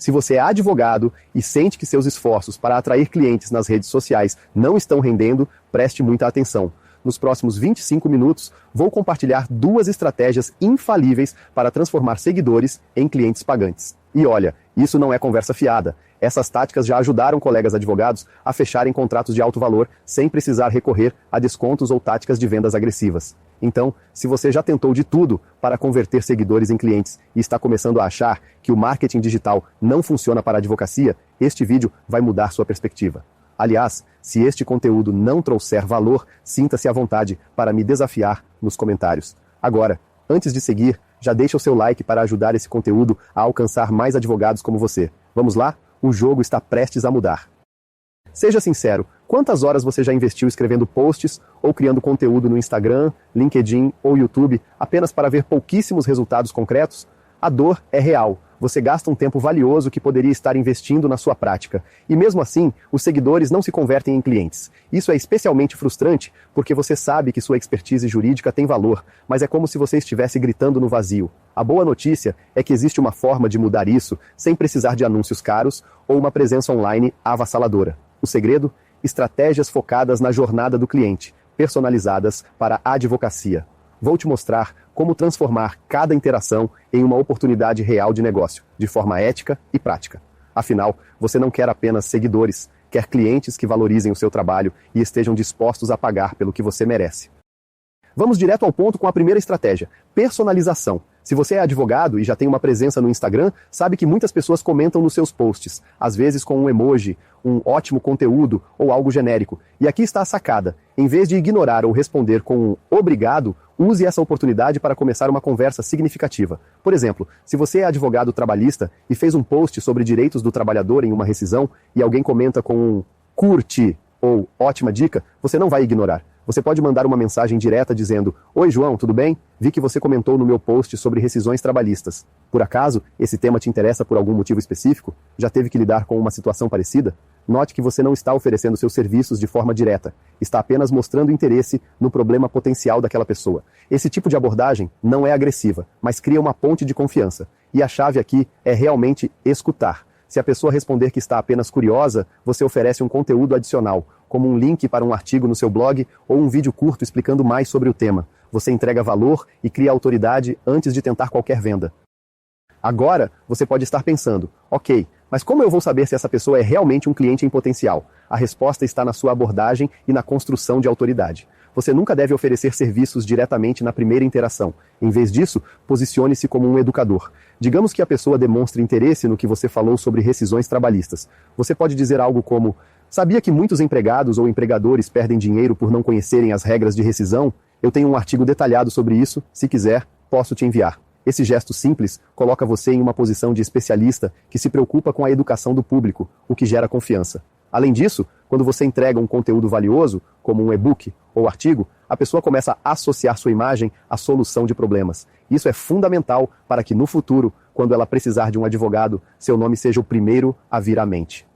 Se você é advogado e sente que seus esforços para atrair clientes nas redes sociais não estão rendendo, preste muita atenção. Nos próximos 25 minutos, vou compartilhar 2 estratégias infalíveis para transformar seguidores em clientes pagantes. E olha, isso não é conversa fiada. Essas táticas já ajudaram colegas advogados a fecharem contratos de alto valor sem precisar recorrer a descontos ou táticas de vendas agressivas. Então, se você já tentou de tudo para converter seguidores em clientes e está começando a achar que o marketing digital não funciona para a advocacia, este vídeo vai mudar sua perspectiva. Aliás, se este conteúdo não trouxer valor, sinta-se à vontade para me desafiar nos comentários. Agora, antes de seguir, já deixa o seu like para ajudar esse conteúdo a alcançar mais advogados como você. Vamos lá? O jogo está prestes a mudar. Seja sincero, quantas horas você já investiu escrevendo posts ou criando conteúdo no Instagram, LinkedIn ou YouTube apenas para ver pouquíssimos resultados concretos? A dor é real. Você gasta um tempo valioso que poderia estar investindo na sua prática. E mesmo assim, os seguidores não se convertem em clientes. Isso é especialmente frustrante porque você sabe que sua expertise jurídica tem valor, mas é como se você estivesse gritando no vazio. A boa notícia é que existe uma forma de mudar isso sem precisar de anúncios caros ou uma presença online avassaladora. O segredo? Estratégias focadas na jornada do cliente, personalizadas para a advocacia. Vou te mostrar como transformar cada interação em uma oportunidade real de negócio, de forma ética e prática. Afinal, você não quer apenas seguidores, quer clientes que valorizem o seu trabalho e estejam dispostos a pagar pelo que você merece. Vamos direto ao ponto com a primeira estratégia: personalização. Se você é advogado e já tem uma presença no Instagram, sabe que muitas pessoas comentam nos seus posts, às vezes com um emoji, um ótimo conteúdo ou algo genérico. E aqui está a sacada. Em vez de ignorar ou responder com um obrigado, use essa oportunidade para começar uma conversa significativa. Por exemplo, se você é advogado trabalhista e fez um post sobre direitos do trabalhador em uma rescisão e alguém comenta com um curte ou ótima dica, você não vai ignorar. Você pode mandar uma mensagem direta dizendo: "Oi João, tudo bem? Vi que você comentou no meu post sobre rescisões trabalhistas. Por acaso, esse tema te interessa por algum motivo específico? Já teve que lidar com uma situação parecida?" Note que você não está oferecendo seus serviços de forma direta. Está apenas mostrando interesse no problema potencial daquela pessoa. Esse tipo de abordagem não é agressiva, mas cria uma ponte de confiança. E a chave aqui é realmente escutar. Se a pessoa responder que está apenas curiosa, você oferece um conteúdo adicional, como um link para um artigo no seu blog ou um vídeo curto explicando mais sobre o tema. Você entrega valor e cria autoridade antes de tentar qualquer venda. Agora, você pode estar pensando: ok, mas como eu vou saber se essa pessoa é realmente um cliente em potencial? A resposta está na sua abordagem e na construção de autoridade. Você nunca deve oferecer serviços diretamente na primeira interação. Em vez disso, posicione-se como um educador. Digamos que a pessoa demonstre interesse no que você falou sobre rescisões trabalhistas. Você pode dizer algo como: "Sabia que muitos empregados ou empregadores perdem dinheiro por não conhecerem as regras de rescisão? Eu tenho um artigo detalhado sobre isso. Se quiser, posso te enviar." Esse gesto simples coloca você em uma posição de especialista que se preocupa com a educação do público, o que gera confiança. Além disso, quando você entrega um conteúdo valioso, como um e-book ou artigo, a pessoa começa a associar sua imagem à solução de problemas. Isso é fundamental para que no futuro, quando ela precisar de um advogado, seu nome seja o primeiro a vir à mente.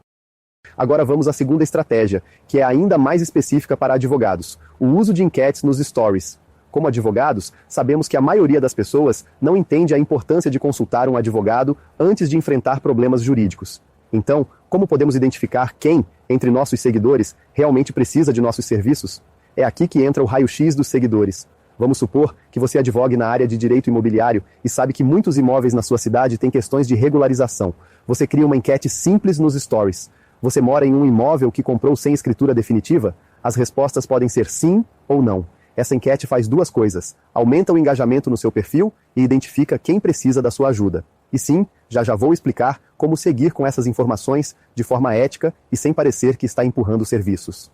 Agora vamos à segunda estratégia, que é ainda mais específica para advogados: o uso de enquetes nos stories. Como advogados, sabemos que a maioria das pessoas não entende a importância de consultar um advogado antes de enfrentar problemas jurídicos. Então, como podemos identificar quem, entre nossos seguidores, realmente precisa de nossos serviços? É aqui que entra o raio-x dos seguidores. Vamos supor que você advogue na área de direito imobiliário e sabe que muitos imóveis na sua cidade têm questões de regularização. Você cria uma enquete simples nos stories. Você mora em um imóvel que comprou sem escritura definitiva? As respostas podem ser sim ou não. Essa enquete faz 2 coisas: aumenta o engajamento no seu perfil e identifica quem precisa da sua ajuda. E sim, já vou explicar como seguir com essas informações de forma ética e sem parecer que está empurrando serviços.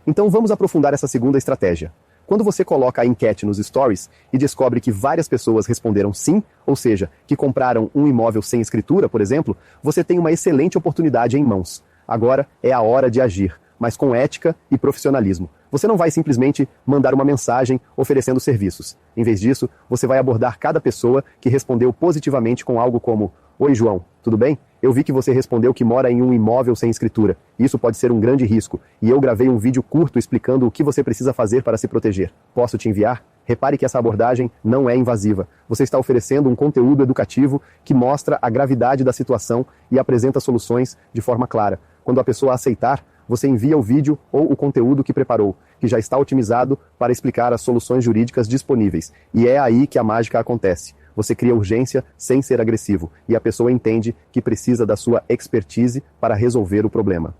Então vamos aprofundar essa segunda estratégia. Quando você coloca a enquete nos stories e descobre que várias pessoas responderam sim, ou seja, que compraram um imóvel sem escritura, por exemplo, você tem uma excelente oportunidade em mãos. Agora é a hora de agir, mas com ética e profissionalismo. Você não vai simplesmente mandar uma mensagem oferecendo serviços. Em vez disso, você vai abordar cada pessoa que respondeu positivamente com algo como: Oi, João, tudo bem? Eu vi que você respondeu que mora em um imóvel sem escritura. Isso pode ser um grande risco, e eu gravei um vídeo curto explicando o que você precisa fazer para se proteger. Posso te enviar? Repare que essa abordagem não é invasiva. Você está oferecendo um conteúdo educativo que mostra a gravidade da situação e apresenta soluções de forma clara. Quando a pessoa aceitar, você envia o vídeo ou o conteúdo que preparou, que já está otimizado para explicar as soluções jurídicas disponíveis. E é aí que a mágica acontece. Você cria urgência sem ser agressivo, e a pessoa entende que precisa da sua expertise para resolver o problema.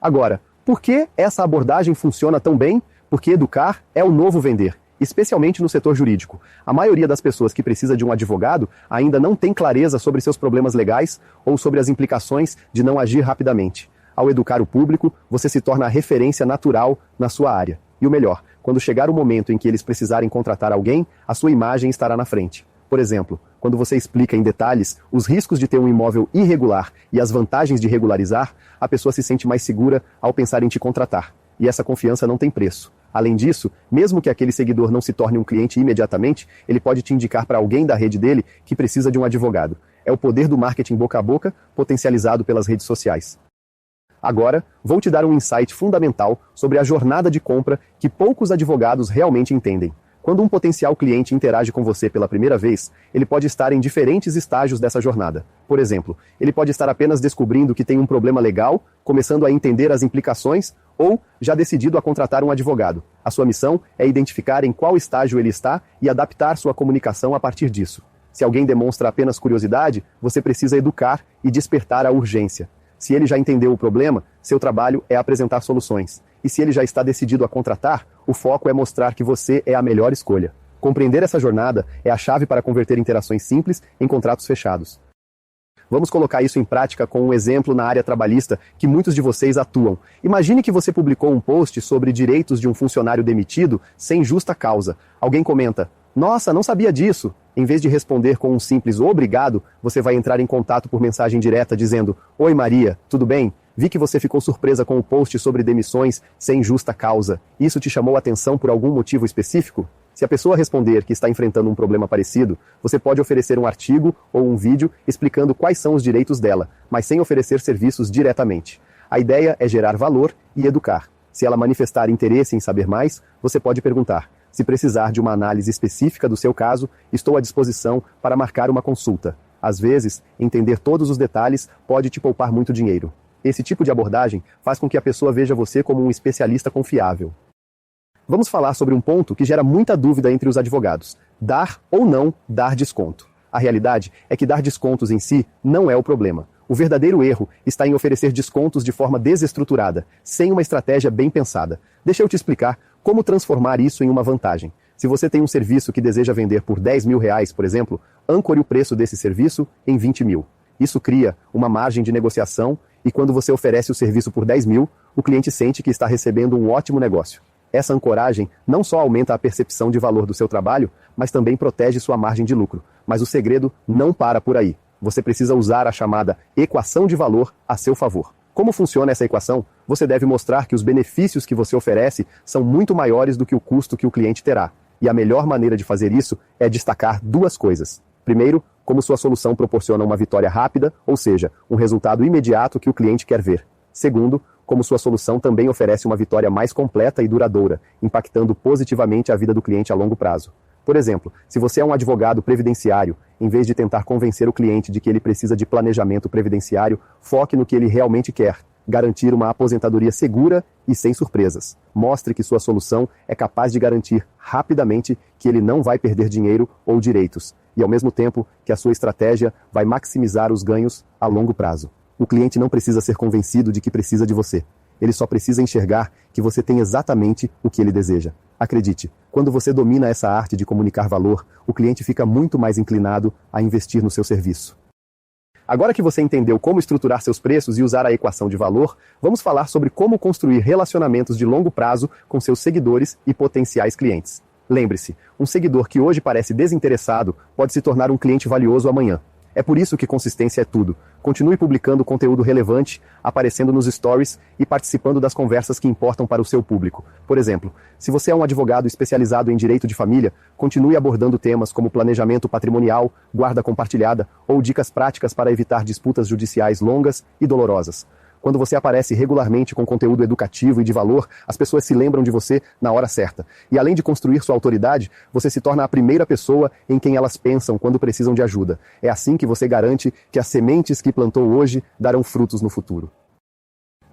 Agora, por que essa abordagem funciona tão bem? Porque educar é o novo vender, especialmente no setor jurídico. A maioria das pessoas que precisa de um advogado ainda não tem clareza sobre seus problemas legais ou sobre as implicações de não agir rapidamente. Ao educar o público, você se torna a referência natural na sua área. E o melhor, quando chegar o momento em que eles precisarem contratar alguém, a sua imagem estará na frente. Por exemplo, quando você explica em detalhes os riscos de ter um imóvel irregular e as vantagens de regularizar, a pessoa se sente mais segura ao pensar em te contratar. E essa confiança não tem preço. Além disso, mesmo que aquele seguidor não se torne um cliente imediatamente, ele pode te indicar para alguém da rede dele que precisa de um advogado. É o poder do marketing boca a boca potencializado pelas redes sociais. Agora, vou te dar um insight fundamental sobre a jornada de compra que poucos advogados realmente entendem. Quando um potencial cliente interage com você pela primeira vez, ele pode estar em diferentes estágios dessa jornada. Por exemplo, ele pode estar apenas descobrindo que tem um problema legal, começando a entender as implicações, ou já decidido a contratar um advogado. A sua missão é identificar em qual estágio ele está e adaptar sua comunicação a partir disso. Se alguém demonstra apenas curiosidade, você precisa educar e despertar a urgência. Se ele já entendeu o problema, seu trabalho é apresentar soluções. E se ele já está decidido a contratar, o foco é mostrar que você é a melhor escolha. Compreender essa jornada é a chave para converter interações simples em contratos fechados. Vamos colocar isso em prática com um exemplo na área trabalhista que muitos de vocês atuam. Imagine que você publicou um post sobre direitos de um funcionário demitido sem justa causa. Alguém comenta: "Nossa, não sabia disso." Em vez de responder com um simples "obrigado", você vai entrar em contato por mensagem direta dizendo: "Oi Maria, tudo bem? Vi que você ficou surpresa com o post sobre demissões sem justa causa. Isso te chamou a atenção por algum motivo específico?" Se a pessoa responder que está enfrentando um problema parecido, você pode oferecer um artigo ou um vídeo explicando quais são os direitos dela, mas sem oferecer serviços diretamente. A ideia é gerar valor e educar. Se ela manifestar interesse em saber mais, você pode perguntar: "Se precisar de uma análise específica do seu caso, estou à disposição para marcar uma consulta." Às vezes, entender todos os detalhes pode te poupar muito dinheiro. Esse tipo de abordagem faz com que a pessoa veja você como um especialista confiável. Vamos falar sobre um ponto que gera muita dúvida entre os advogados: dar ou não dar desconto. A realidade é que dar descontos em si não é o problema. O verdadeiro erro está em oferecer descontos de forma desestruturada, sem uma estratégia bem pensada. Deixa eu te explicar como transformar isso em uma vantagem. Se você tem um serviço que deseja vender por R$ 10.000, por exemplo, âncore o preço desse serviço em 20 mil. Isso cria uma margem de negociação e quando você oferece o serviço por 10 mil, o cliente sente que está recebendo um ótimo negócio. Essa ancoragem não só aumenta a percepção de valor do seu trabalho, mas também protege sua margem de lucro. Mas o segredo não para por aí. Você precisa usar a chamada equação de valor a seu favor. Como funciona essa equação? Você deve mostrar que os benefícios que você oferece são muito maiores do que o custo que o cliente terá. E a melhor maneira de fazer isso é destacar duas coisas. Primeiro, como sua solução proporciona uma vitória rápida, ou seja, um resultado imediato que o cliente quer ver. Segundo, como sua solução também oferece uma vitória mais completa e duradoura, impactando positivamente a vida do cliente a longo prazo. Por exemplo, se você é um advogado previdenciário, em vez de tentar convencer o cliente de que ele precisa de planejamento previdenciário, foque no que ele realmente quer: garantir uma aposentadoria segura e sem surpresas. Mostre que sua solução é capaz de garantir rapidamente que ele não vai perder dinheiro ou direitos, e ao mesmo tempo que a sua estratégia vai maximizar os ganhos a longo prazo. O cliente não precisa ser convencido de que precisa de você. Ele só precisa enxergar que você tem exatamente o que ele deseja. Acredite, quando você domina essa arte de comunicar valor, o cliente fica muito mais inclinado a investir no seu serviço. Agora que você entendeu como estruturar seus preços e usar a equação de valor, vamos falar sobre como construir relacionamentos de longo prazo com seus seguidores e potenciais clientes. Lembre-se, um seguidor que hoje parece desinteressado pode se tornar um cliente valioso amanhã. É por isso que consistência é tudo. Continue publicando conteúdo relevante, aparecendo nos stories e participando das conversas que importam para o seu público. Por exemplo, se você é um advogado especializado em direito de família, continue abordando temas como planejamento patrimonial, guarda compartilhada ou dicas práticas para evitar disputas judiciais longas e dolorosas. Quando você aparece regularmente com conteúdo educativo e de valor, as pessoas se lembram de você na hora certa. E além de construir sua autoridade, você se torna a primeira pessoa em quem elas pensam quando precisam de ajuda. É assim que você garante que as sementes que plantou hoje darão frutos no futuro.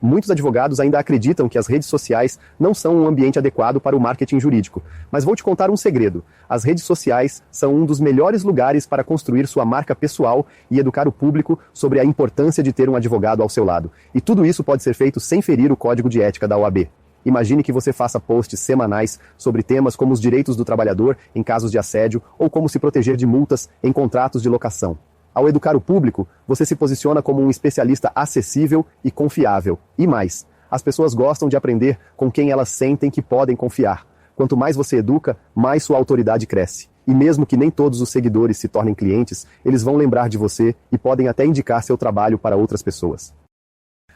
Muitos advogados ainda acreditam que as redes sociais não são um ambiente adequado para o marketing jurídico. Mas vou te contar um segredo. As redes sociais são um dos melhores lugares para construir sua marca pessoal e educar o público sobre a importância de ter um advogado ao seu lado. E tudo isso pode ser feito sem ferir o código de ética da OAB. Imagine que você faça posts semanais sobre temas como os direitos do trabalhador em casos de assédio ou como se proteger de multas em contratos de locação. Ao educar o público, você se posiciona como um especialista acessível e confiável. E mais, as pessoas gostam de aprender com quem elas sentem que podem confiar. Quanto mais você educa, mais sua autoridade cresce. E mesmo que nem todos os seguidores se tornem clientes, eles vão lembrar de você e podem até indicar seu trabalho para outras pessoas.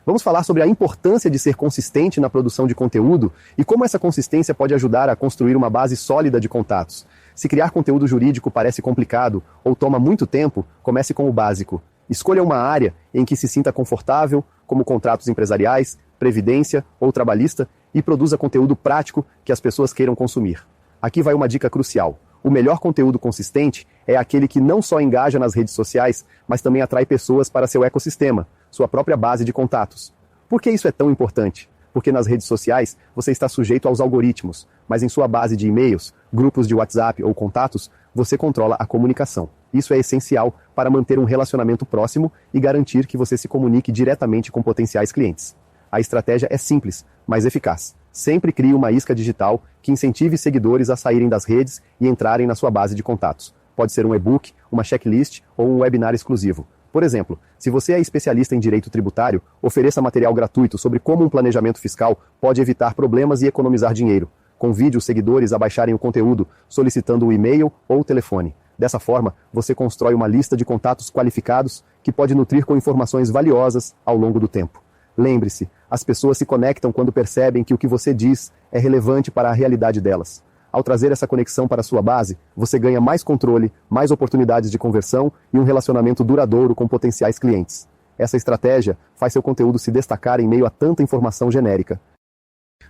Vamos falar sobre a importância de ser consistente na produção de conteúdo e como essa consistência pode ajudar a construir uma base sólida de contatos. Se criar conteúdo jurídico parece complicado ou toma muito tempo, comece com o básico. Escolha uma área em que se sinta confortável, como contratos empresariais, previdência ou trabalhista, e produza conteúdo prático que as pessoas queiram consumir. Aqui vai uma dica crucial. O melhor conteúdo consistente é aquele que não só engaja nas redes sociais, mas também atrai pessoas para seu ecossistema, sua própria base de contatos. Por que isso é tão importante? Porque nas redes sociais você está sujeito aos algoritmos, mas em sua base de e-mails, grupos de WhatsApp ou contatos, você controla a comunicação. Isso é essencial para manter um relacionamento próximo e garantir que você se comunique diretamente com potenciais clientes. A estratégia é simples, mas eficaz. Sempre crie uma isca digital que incentive seguidores a saírem das redes e entrarem na sua base de contatos. Pode ser um e-book, uma checklist ou um webinar exclusivo. Por exemplo, se você é especialista em direito tributário, ofereça material gratuito sobre como um planejamento fiscal pode evitar problemas e economizar dinheiro. Convide os seguidores a baixarem o conteúdo, solicitando o e-mail ou o telefone. Dessa forma, você constrói uma lista de contatos qualificados que pode nutrir com informações valiosas ao longo do tempo. Lembre-se, as pessoas se conectam quando percebem que o que você diz é relevante para a realidade delas. Ao trazer essa conexão para a sua base, você ganha mais controle, mais oportunidades de conversão e um relacionamento duradouro com potenciais clientes. Essa estratégia faz seu conteúdo se destacar em meio a tanta informação genérica.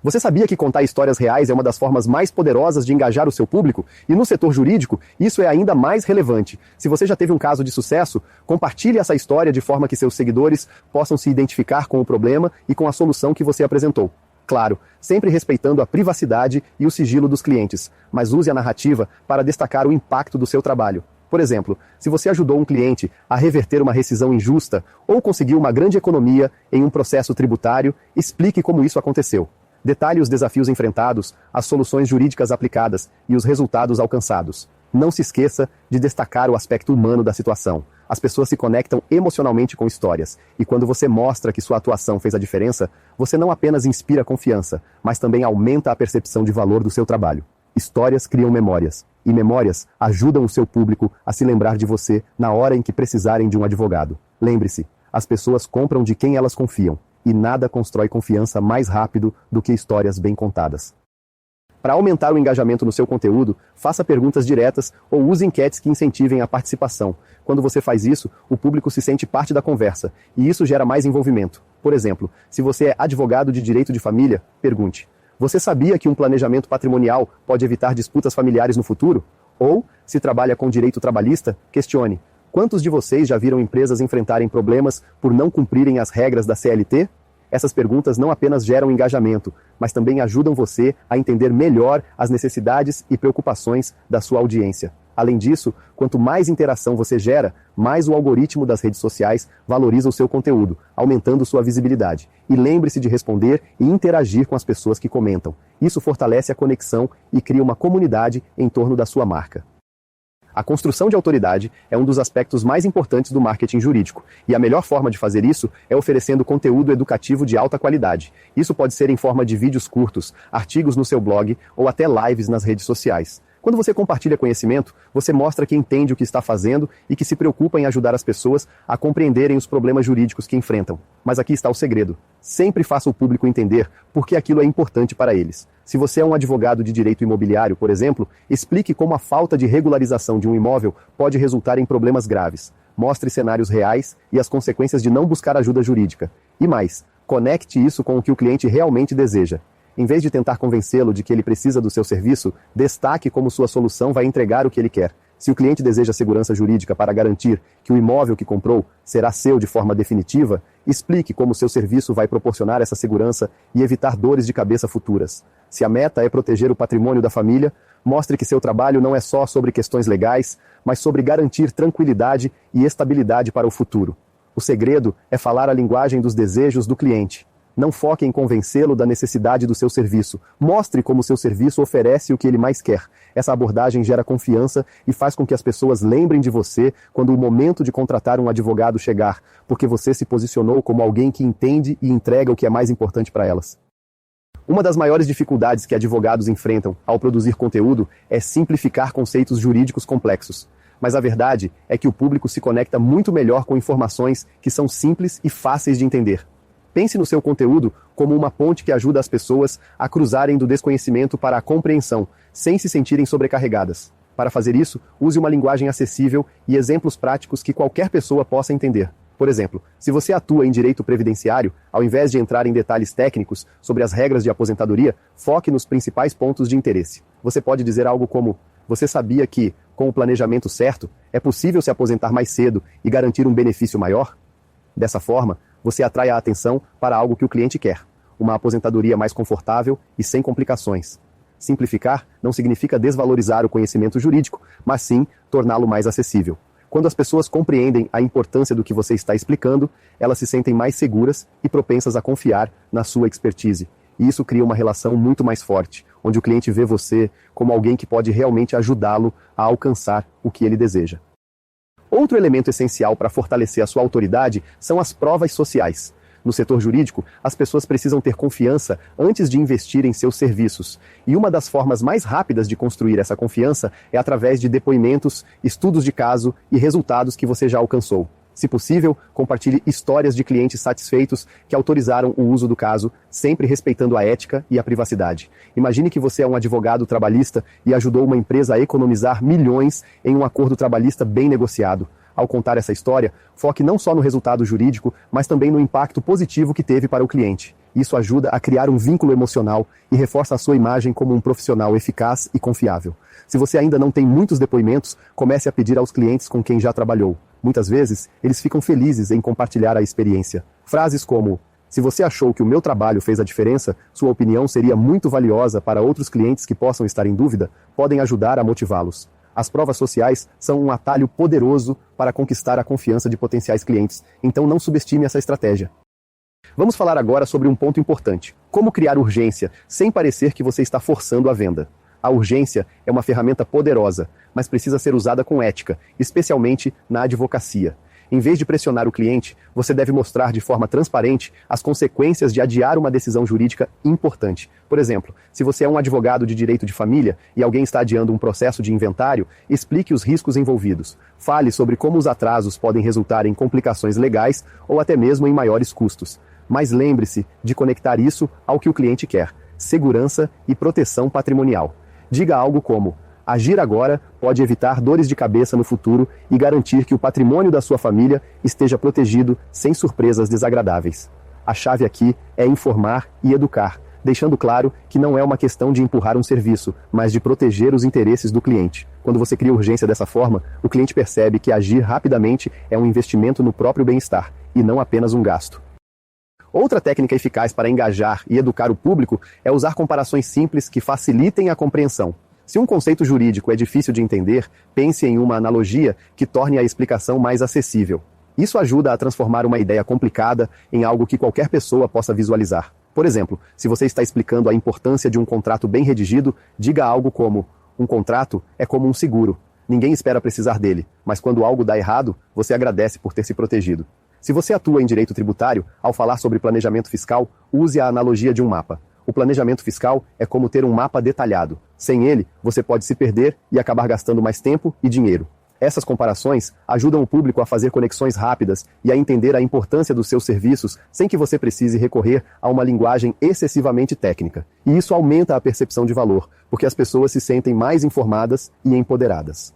Você sabia que contar histórias reais é uma das formas mais poderosas de engajar o seu público? E no setor jurídico, isso é ainda mais relevante. Se você já teve um caso de sucesso, compartilhe essa história de forma que seus seguidores possam se identificar com o problema e com a solução que você apresentou. Claro, sempre respeitando a privacidade e o sigilo dos clientes, mas use a narrativa para destacar o impacto do seu trabalho. Por exemplo, se você ajudou um cliente a reverter uma rescisão injusta ou conseguiu uma grande economia em um processo tributário, explique como isso aconteceu. Detalhe os desafios enfrentados, as soluções jurídicas aplicadas e os resultados alcançados. Não se esqueça de destacar o aspecto humano da situação. As pessoas se conectam emocionalmente com histórias, e quando você mostra que sua atuação fez a diferença, você não apenas inspira confiança, mas também aumenta a percepção de valor do seu trabalho. Histórias criam memórias, e memórias ajudam o seu público a se lembrar de você na hora em que precisarem de um advogado. Lembre-se, as pessoas compram de quem elas confiam, e nada constrói confiança mais rápido do que histórias bem contadas. Para aumentar o engajamento no seu conteúdo, faça perguntas diretas ou use enquetes que incentivem a participação. Quando você faz isso, o público se sente parte da conversa, e isso gera mais envolvimento. Por exemplo, se você é advogado de direito de família, pergunte: você sabia que um planejamento patrimonial pode evitar disputas familiares no futuro? Ou, se trabalha com direito trabalhista, questione: quantos de vocês já viram empresas enfrentarem problemas por não cumprirem as regras da CLT? Essas perguntas não apenas geram engajamento, mas também ajudam você a entender melhor as necessidades e preocupações da sua audiência. Além disso, quanto mais interação você gera, mais o algoritmo das redes sociais valoriza o seu conteúdo, aumentando sua visibilidade. E lembre-se de responder e interagir com as pessoas que comentam. Isso fortalece a conexão e cria uma comunidade em torno da sua marca. A construção de autoridade é um dos aspectos mais importantes do marketing jurídico, e a melhor forma de fazer isso é oferecendo conteúdo educativo de alta qualidade. Isso pode ser em forma de vídeos curtos, artigos no seu blog ou até lives nas redes sociais. Quando você compartilha conhecimento, você mostra que entende o que está fazendo e que se preocupa em ajudar as pessoas a compreenderem os problemas jurídicos que enfrentam. Mas aqui está o segredo. Sempre faça o público entender por que aquilo é importante para eles. Se você é um advogado de direito imobiliário, por exemplo, explique como a falta de regularização de um imóvel pode resultar em problemas graves. Mostre cenários reais e as consequências de não buscar ajuda jurídica. E mais, conecte isso com o que o cliente realmente deseja. Em vez de tentar convencê-lo de que ele precisa do seu serviço, destaque como sua solução vai entregar o que ele quer. Se o cliente deseja segurança jurídica para garantir que o imóvel que comprou será seu de forma definitiva, explique como seu serviço vai proporcionar essa segurança e evitar dores de cabeça futuras. Se a meta é proteger o patrimônio da família, mostre que seu trabalho não é só sobre questões legais, mas sobre garantir tranquilidade e estabilidade para o futuro. O segredo é falar a linguagem dos desejos do cliente. Não foque em convencê-lo da necessidade do seu serviço. Mostre como seu serviço oferece o que ele mais quer. Essa abordagem gera confiança e faz com que as pessoas lembrem de você quando o momento de contratar um advogado chegar, porque você se posicionou como alguém que entende e entrega o que é mais importante para elas. Uma das maiores dificuldades que advogados enfrentam ao produzir conteúdo é simplificar conceitos jurídicos complexos. Mas a verdade é que o público se conecta muito melhor com informações que são simples e fáceis de entender. Pense no seu conteúdo como uma ponte que ajuda as pessoas a cruzarem do desconhecimento para a compreensão, sem se sentirem sobrecarregadas. Para fazer isso, use uma linguagem acessível e exemplos práticos que qualquer pessoa possa entender. Por exemplo, se você atua em direito previdenciário, ao invés de entrar em detalhes técnicos sobre as regras de aposentadoria, foque nos principais pontos de interesse. Você pode dizer algo como: você sabia que, com o planejamento certo, é possível se aposentar mais cedo e garantir um benefício maior? Dessa forma, você atrai a atenção para algo que o cliente quer: uma aposentadoria mais confortável e sem complicações. Simplificar não significa desvalorizar o conhecimento jurídico, mas sim torná-lo mais acessível. Quando as pessoas compreendem a importância do que você está explicando, elas se sentem mais seguras e propensas a confiar na sua expertise. E isso cria uma relação muito mais forte, onde o cliente vê você como alguém que pode realmente ajudá-lo a alcançar o que ele deseja. Outro elemento essencial para fortalecer a sua autoridade são as provas sociais. No setor jurídico, as pessoas precisam ter confiança antes de investir em seus serviços. E uma das formas mais rápidas de construir essa confiança é através de depoimentos, estudos de caso e resultados que você já alcançou. Se possível, compartilhe histórias de clientes satisfeitos que autorizaram o uso do caso, sempre respeitando a ética e a privacidade. Imagine que você é um advogado trabalhista e ajudou uma empresa a economizar milhões em um acordo trabalhista bem negociado. Ao contar essa história, foque não só no resultado jurídico, mas também no impacto positivo que teve para o cliente. Isso ajuda a criar um vínculo emocional e reforça a sua imagem como um profissional eficaz e confiável. Se você ainda não tem muitos depoimentos, comece a pedir aos clientes com quem já trabalhou. Muitas vezes, eles ficam felizes em compartilhar a experiência. Frases como: se você achou que o meu trabalho fez a diferença, sua opinião seria muito valiosa para outros clientes que possam estar em dúvida, podem ajudar a motivá-los. As provas sociais são um atalho poderoso para conquistar a confiança de potenciais clientes, então não subestime essa estratégia. Vamos falar agora sobre um ponto importante: como criar urgência sem parecer que você está forçando a venda. A urgência é uma ferramenta poderosa, mas precisa ser usada com ética, especialmente na advocacia. Em vez de pressionar o cliente, você deve mostrar de forma transparente as consequências de adiar uma decisão jurídica importante. Por exemplo, se você é um advogado de direito de família e alguém está adiando um processo de inventário, explique os riscos envolvidos. Fale sobre como os atrasos podem resultar em complicações legais ou até mesmo em maiores custos. Mas lembre-se de conectar isso ao que o cliente quer: segurança e proteção patrimonial. Diga algo como: agir agora pode evitar dores de cabeça no futuro e garantir que o patrimônio da sua família esteja protegido sem surpresas desagradáveis. A chave aqui é informar e educar, deixando claro que não é uma questão de empurrar um serviço, mas de proteger os interesses do cliente. Quando você cria urgência dessa forma, o cliente percebe que agir rapidamente é um investimento no próprio bem-estar, e não apenas um gasto. Outra técnica eficaz para engajar e educar o público é usar comparações simples que facilitem a compreensão. Se um conceito jurídico é difícil de entender, pense em uma analogia que torne a explicação mais acessível. Isso ajuda a transformar uma ideia complicada em algo que qualquer pessoa possa visualizar. Por exemplo, se você está explicando a importância de um contrato bem redigido, diga algo como: um contrato é como um seguro. Ninguém espera precisar dele, mas quando algo dá errado, você agradece por ter se protegido. Se você atua em direito tributário, ao falar sobre planejamento fiscal, use a analogia de um mapa. O planejamento fiscal é como ter um mapa detalhado. Sem ele, você pode se perder e acabar gastando mais tempo e dinheiro. Essas comparações ajudam o público a fazer conexões rápidas e a entender a importância dos seus serviços sem que você precise recorrer a uma linguagem excessivamente técnica. E isso aumenta a percepção de valor, porque as pessoas se sentem mais informadas e empoderadas.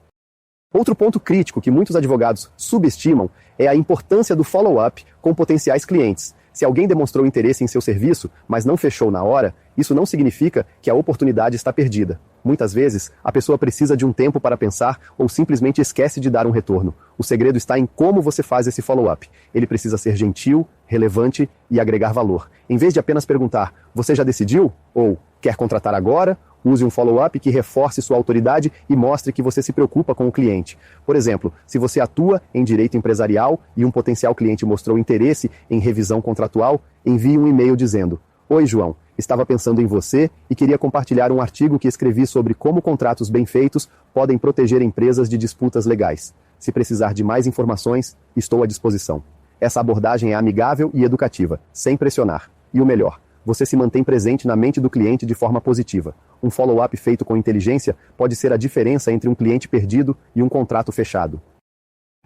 Outro ponto crítico que muitos advogados subestimam é a importância do follow-up com potenciais clientes. Se alguém demonstrou interesse em seu serviço, mas não fechou na hora, isso não significa que a oportunidade está perdida. Muitas vezes, a pessoa precisa de um tempo para pensar ou simplesmente esquece de dar um retorno. O segredo está em como você faz esse follow-up. Ele precisa ser gentil, relevante e agregar valor. Em vez de apenas perguntar, você já decidiu? Ou, quer contratar agora? Use um follow-up que reforce sua autoridade e mostre que você se preocupa com o cliente. Por exemplo, se você atua em direito empresarial e um potencial cliente mostrou interesse em revisão contratual, envie um e-mail dizendo: Oi, João, estava pensando em você e queria compartilhar um artigo que escrevi sobre como contratos bem feitos podem proteger empresas de disputas legais. Se precisar de mais informações, estou à disposição. Essa abordagem é amigável e educativa, sem pressionar. E o melhor, você se mantém presente na mente do cliente de forma positiva. Um follow-up feito com inteligência pode ser a diferença entre um cliente perdido e um contrato fechado.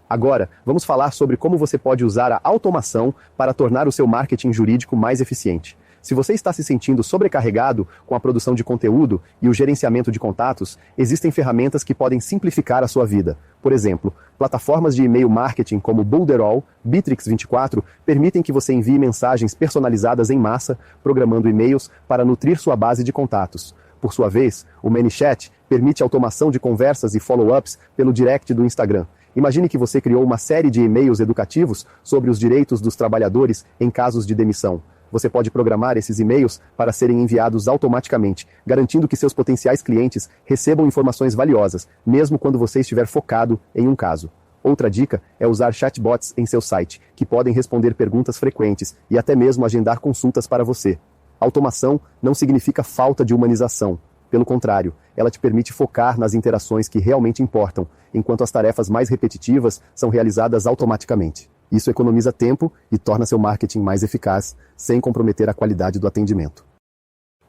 Agora, vamos falar sobre como você pode usar a automação para tornar o seu marketing jurídico mais eficiente. Se você está se sentindo sobrecarregado com a produção de conteúdo e o gerenciamento de contatos, existem ferramentas que podem simplificar a sua vida. Por exemplo, plataformas de e-mail marketing como Builderall, Bitrix24 permitem que você envie mensagens personalizadas em massa, programando e-mails para nutrir sua base de contatos. Por sua vez, o ManyChat permite automação de conversas e follow-ups pelo direct do Instagram. Imagine que você criou uma série de e-mails educativos sobre os direitos dos trabalhadores em casos de demissão. Você pode programar esses e-mails para serem enviados automaticamente, garantindo que seus potenciais clientes recebam informações valiosas, mesmo quando você estiver focado em um caso. Outra dica é usar chatbots em seu site, que podem responder perguntas frequentes e até mesmo agendar consultas para você. Automação não significa falta de humanização. Pelo contrário, ela te permite focar nas interações que realmente importam, enquanto as tarefas mais repetitivas são realizadas automaticamente. Isso economiza tempo e torna seu marketing mais eficaz, sem comprometer a qualidade do atendimento.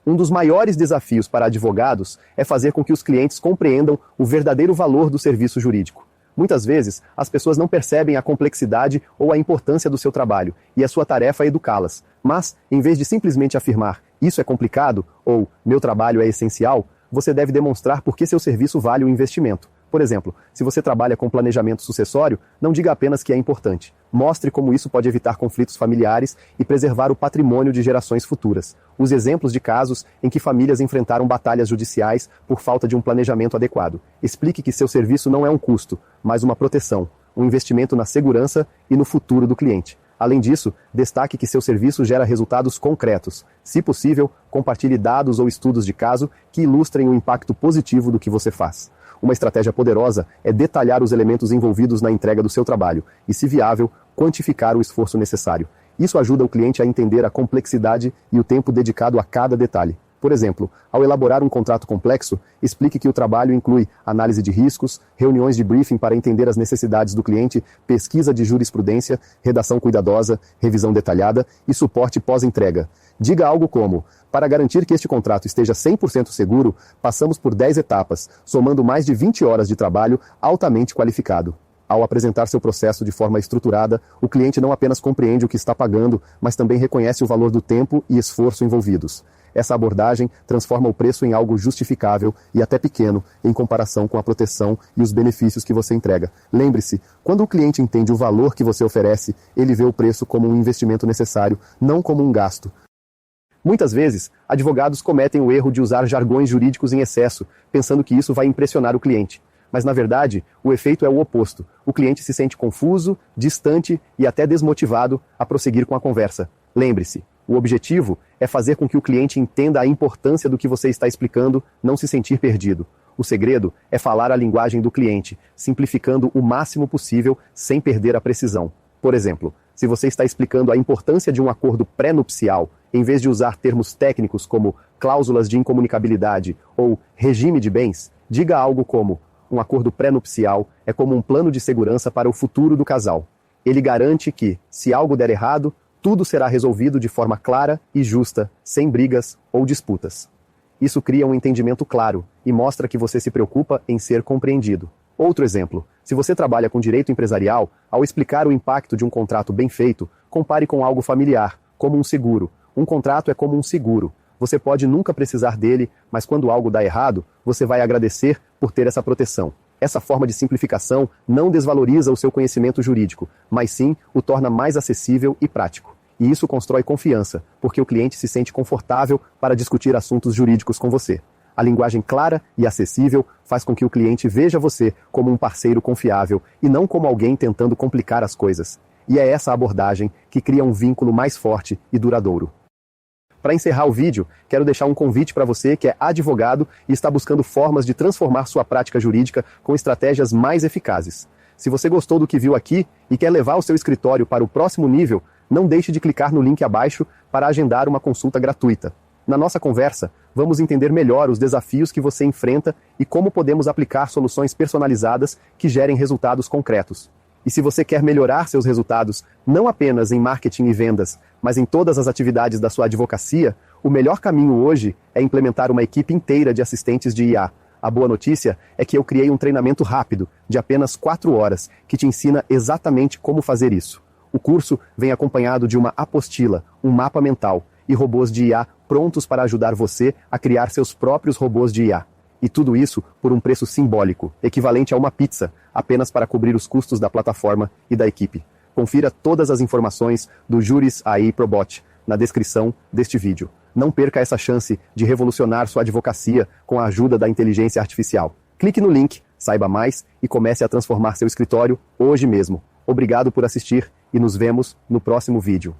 Um dos maiores desafios para advogados é fazer com que os clientes compreendam o verdadeiro valor do serviço jurídico. Muitas vezes, as pessoas não percebem a complexidade ou a importância do seu trabalho, e a sua tarefa é educá-las. Mas, em vez de simplesmente afirmar, isso é complicado, ou meu trabalho é essencial, você deve demonstrar por que seu serviço vale o investimento. Por exemplo, se você trabalha com planejamento sucessório, não diga apenas que é importante. Mostre como isso pode evitar conflitos familiares e preservar o patrimônio de gerações futuras. Use exemplos de casos em que famílias enfrentaram batalhas judiciais por falta de um planejamento adequado. Explique que seu serviço não é um custo, mas uma proteção, um investimento na segurança e no futuro do cliente. Além disso, destaque que seu serviço gera resultados concretos. Se possível, compartilhe dados ou estudos de caso que ilustrem o impacto positivo do que você faz. Uma estratégia poderosa é detalhar os elementos envolvidos na entrega do seu trabalho e, se viável, quantificar o esforço necessário. Isso ajuda o cliente a entender a complexidade e o tempo dedicado a cada detalhe. Por exemplo, ao elaborar um contrato complexo, explique que o trabalho inclui análise de riscos, reuniões de briefing para entender as necessidades do cliente, pesquisa de jurisprudência, redação cuidadosa, revisão detalhada e suporte pós-entrega. Diga algo como: para garantir que este contrato esteja 100% seguro, passamos por 10 etapas, somando mais de 20 horas de trabalho altamente qualificado. Ao apresentar seu processo de forma estruturada, o cliente não apenas compreende o que está pagando, mas também reconhece o valor do tempo e esforço envolvidos. Essa abordagem transforma o preço em algo justificável e até pequeno em comparação com a proteção e os benefícios que você entrega. Lembre-se, quando o cliente entende o valor que você oferece, ele vê o preço como um investimento necessário, não como um gasto. Muitas vezes, advogados cometem o erro de usar jargões jurídicos em excesso, pensando que isso vai impressionar o cliente. Mas, na verdade, o efeito é o oposto. O cliente se sente confuso, distante e até desmotivado a prosseguir com a conversa. Lembre-se, o objetivo é fazer com que o cliente entenda a importância do que você está explicando, não se sentir perdido. O segredo é falar a linguagem do cliente, simplificando o máximo possível sem perder a precisão. Por exemplo, se você está explicando a importância de um acordo pré-nupcial, em vez de usar termos técnicos como cláusulas de incomunicabilidade ou regime de bens, diga algo como: um acordo pré-nupcial é como um plano de segurança para o futuro do casal. Ele garante que, se algo der errado, Tudo será resolvido de forma clara e justa, sem brigas ou disputas. Isso cria um entendimento claro e mostra que você se preocupa em ser compreendido. Outro exemplo, se você trabalha com direito empresarial, ao explicar o impacto de um contrato bem feito, compare com algo familiar, como um seguro. Um contrato é como um seguro. Você pode nunca precisar dele, mas quando algo dá errado, você vai agradecer por ter essa proteção. Essa forma de simplificação não desvaloriza o seu conhecimento jurídico, mas sim o torna mais acessível e prático. E isso constrói confiança, porque o cliente se sente confortável para discutir assuntos jurídicos com você. A linguagem clara e acessível faz com que o cliente veja você como um parceiro confiável e não como alguém tentando complicar as coisas. E é essa abordagem que cria um vínculo mais forte e duradouro. Para encerrar o vídeo, quero deixar um convite para você que é advogado e está buscando formas de transformar sua prática jurídica com estratégias mais eficazes. Se você gostou do que viu aqui e quer levar o seu escritório para o próximo nível, não deixe de clicar no link abaixo para agendar uma consulta gratuita. Na nossa conversa, vamos entender melhor os desafios que você enfrenta e como podemos aplicar soluções personalizadas que gerem resultados concretos. E se você quer melhorar seus resultados, não apenas em marketing e vendas, mas em todas as atividades da sua advocacia, o melhor caminho hoje é implementar uma equipe inteira de assistentes de IA. A boa notícia é que eu criei um treinamento rápido, de apenas 4 horas, que te ensina exatamente como fazer isso. O curso vem acompanhado de uma apostila, um mapa mental e robôs de IA prontos para ajudar você a criar seus próprios robôs de IA. E tudo isso por um preço simbólico, equivalente a uma pizza, apenas para cobrir os custos da plataforma e da equipe. Confira todas as informações do Juris AI ProBot na descrição deste vídeo. Não perca essa chance de revolucionar sua advocacia com a ajuda da inteligência artificial. Clique no link, saiba mais e comece a transformar seu escritório hoje mesmo. Obrigado por assistir e nos vemos no próximo vídeo.